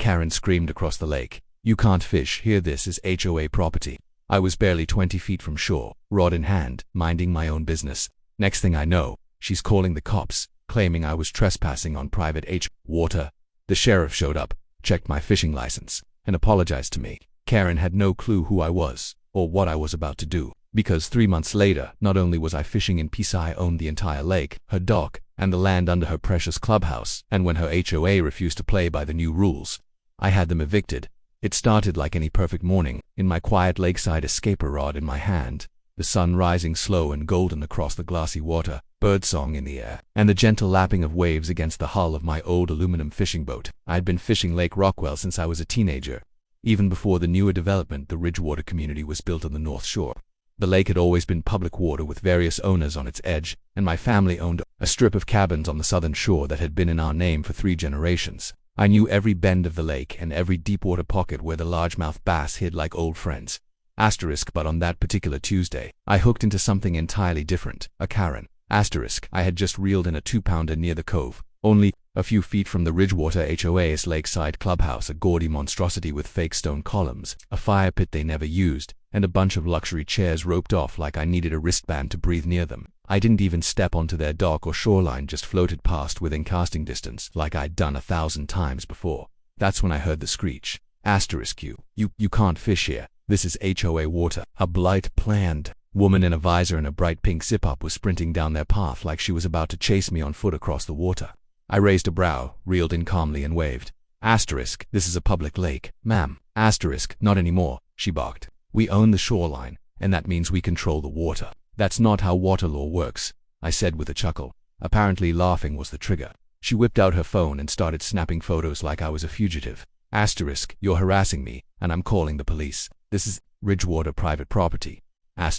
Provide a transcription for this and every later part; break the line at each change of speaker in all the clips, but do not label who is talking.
Karen screamed across the lake. "You can't fish here, this is HOA property." I was barely 20 feet from shore, rod in hand, minding my own business. Next thing I know, she's calling the cops, claiming I was trespassing on private water. The sheriff showed up, checked my fishing license, and apologized to me. Karen had no clue who I was, or what I was about to do, because 3 months later, not only was I fishing in peace, I owned the entire lake, her dock, and the land under her precious clubhouse, and when her HOA refused to play by the new rules, I had them evicted. It started like any perfect morning, in my quiet lakeside escaper rod in my hand, the sun rising slow and golden across the glassy water, birdsong in the air, and the gentle lapping of waves against the hull of my old aluminum fishing boat. I had been fishing Lake Rockwell since I was a teenager, even before the newer development, the Ridgewater community, was built on the North Shore. The lake had always been public water with various owners on its edge, and my family owned a strip of cabins on the southern shore that had been in our name for 3 generations. I knew every bend of the lake and every deep-water pocket where the largemouth bass hid like old friends. But on that particular Tuesday, I hooked into something entirely different, a Karen. I had just reeled in a 2-pounder near the cove, only a few feet from the Ridgewater HOA's lakeside clubhouse, a gaudy monstrosity with fake stone columns, a fire pit they never used, and a bunch of luxury chairs roped off like I needed a wristband to breathe near them. I didn't even step onto their dock or shoreline, just floated past within casting distance like I'd done 1,000 times before. That's when I heard the screech. You can't fish here. This is HOA water." A planned woman in a visor and a bright pink zip-up was sprinting down their path like she was about to chase me on foot across the water. I raised a brow, reeled in calmly, and waved. "This is a public lake, ma'am." "Not anymore," she barked. "We own the shoreline, and that means we control the water." "That's not how water law works," I said with a chuckle. Apparently laughing was the trigger. She whipped out her phone and started snapping photos like I was a fugitive. "You're harassing me, and I'm calling the police. This is Ridgewater private property." I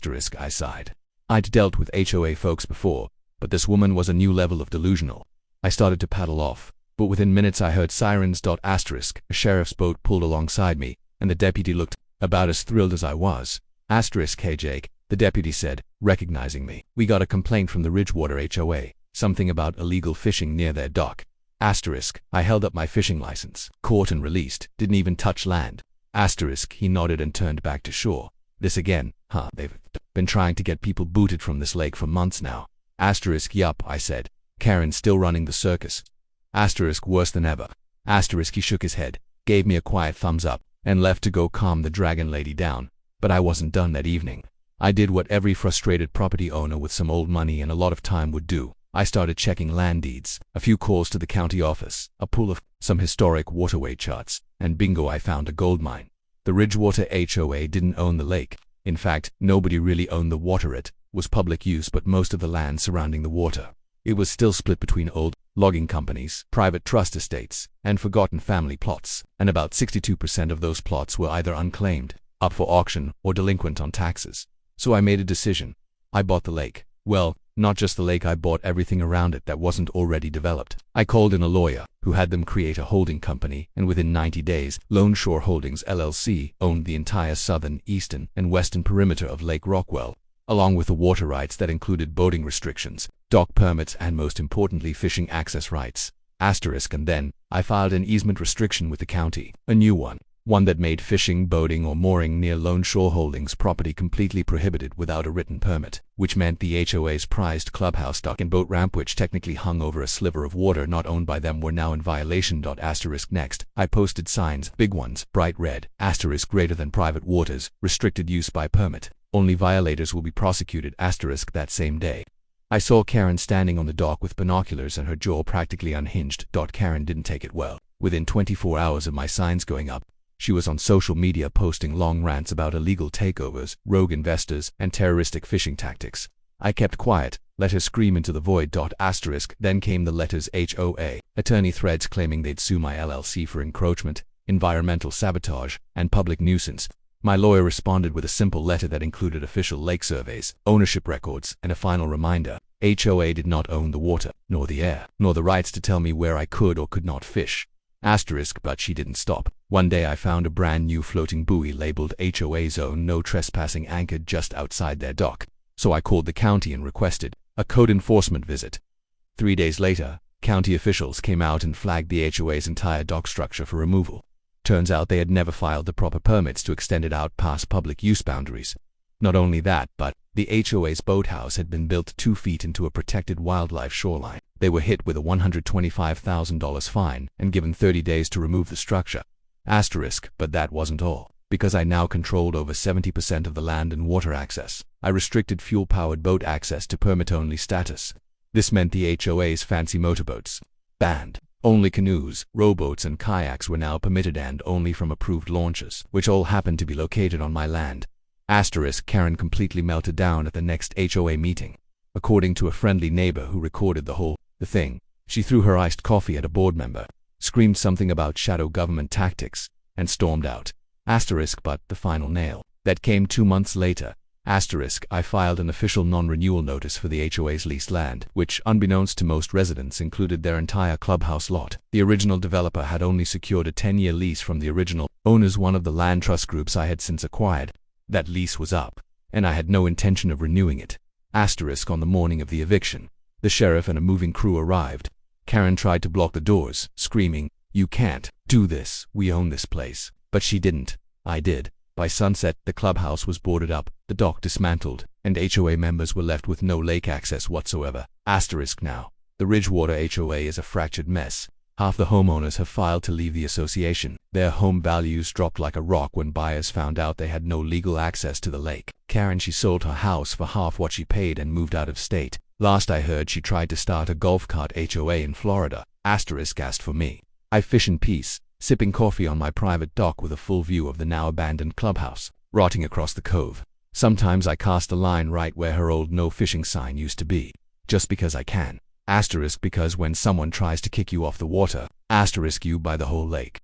sighed. I'd dealt with HOA folks before, but this woman was a new level of delusional. I started to paddle off, but within minutes I heard sirens. A sheriff's boat pulled alongside me, and the deputy looked about as thrilled as I was. "Hey Jake," the deputy said, recognizing me. "We got a complaint from the Ridgewater HOA, something about illegal fishing near their dock." I held up my fishing license. "Caught and released, didn't even touch land." He nodded and turned back to shore. "This again, huh? They've been trying to get people booted from this lake for months now." "Yup," I said. "Karen's still running the circus." "Worse than ever." He shook his head, gave me a quiet thumbs up, and left to go calm the dragon lady down. But I wasn't done that evening. I did what every frustrated property owner with some old money and a lot of time would do. I started checking land deeds, a few calls to the county office, a pull of some historic waterway charts, and bingo, I found a gold mine. The Ridgewater HOA didn't own the lake. In fact, nobody really owned the water. It was public use, but most of the land surrounding the water, it was still split between old logging companies, private trust estates, and forgotten family plots, and about 62% of those plots were either unclaimed, up for auction, or delinquent on taxes. So I made a decision. I bought the lake. Well, not just the lake, I bought everything around it that wasn't already developed. I called in a lawyer, who had them create a holding company, and within 90 days, Lone Shore Holdings LLC owned the entire southern, eastern, and western perimeter of Lake Rockwell, along with the water rights that included boating restrictions, dock permits, and most importantly, fishing access rights. And then, I filed an easement restriction with the county, a new one that made fishing, boating, or mooring near Lone Shore Holdings property completely prohibited without a written permit, which meant the HOA's prized clubhouse, dock, and boat ramp, which technically hung over a sliver of water not owned by them, were now in violation. Next, I posted signs, big ones, bright red, greater than private waters, restricted use by permit. Only violators will be prosecuted, that same day. I saw Karen standing on the dock with binoculars and her jaw practically unhinged. Karen didn't take it well. Within 24 hours of my signs going up, she was on social media posting long rants about illegal takeovers, rogue investors, and terroristic fishing tactics. I kept quiet, let her scream into the void. Then came the letters HOA, attorney threads claiming they'd sue my LLC for encroachment, environmental sabotage, and public nuisance. My lawyer responded with a simple letter that included official lake surveys, ownership records, and a final reminder. HOA did not own the water, nor the air, nor the rights to tell me where I could or could not fish. But she didn't stop. One day I found a brand new floating buoy labeled HOA Zone No Trespassing anchored just outside their dock. So I called the county and requested a code enforcement visit. 3 days later, county officials came out and flagged the HOA's entire dock structure for removal. Turns out they had never filed the proper permits to extend it out past public use boundaries. Not only that, but the HOA's boathouse had been built 2 feet into a protected wildlife shoreline. They were hit with a $125,000 fine and given 30 days to remove the structure. But that wasn't all. Because I now controlled over 70% of the land and water access, I restricted fuel-powered boat access to permit-only status. This meant the HOA's fancy motorboats banned. Only canoes, rowboats, and kayaks were now permitted, and only from approved launches, which all happened to be located on my land. Karen completely melted down at the next HOA meeting. According to a friendly neighbor who recorded the thing, she threw her iced coffee at a board member, screamed something about shadow government tactics, and stormed out. But the final nail. That came 2 months later. I filed an official non-renewal notice for the HOA's leased land, which, unbeknownst to most residents, included their entire clubhouse lot. The original developer had only secured a 10-year lease from the original owners, one of the land trust groups I had since acquired. That lease was up, and I had no intention of renewing it. On the morning of the eviction, the sheriff and a moving crew arrived. Karen tried to block the doors, screaming, "You can't do this, we own this place." But she didn't. I did. By sunset, the clubhouse was boarded up, the dock dismantled, and HOA members were left with no lake access whatsoever. Now, the Ridgewater HOA is a fractured mess. Half the homeowners have filed to leave the association. Their home values dropped like a rock when buyers found out they had no legal access to the lake. She sold her house for half what she paid and moved out of state. Last I heard, she tried to start a golf cart HOA in Florida. Asked for me. I fish in peace, sipping coffee on my private dock with a full view of the now abandoned clubhouse, rotting across the cove. Sometimes I cast a line right where her old no fishing sign used to be, just because I can. Because when someone tries to kick you off the water, you buy the whole lake.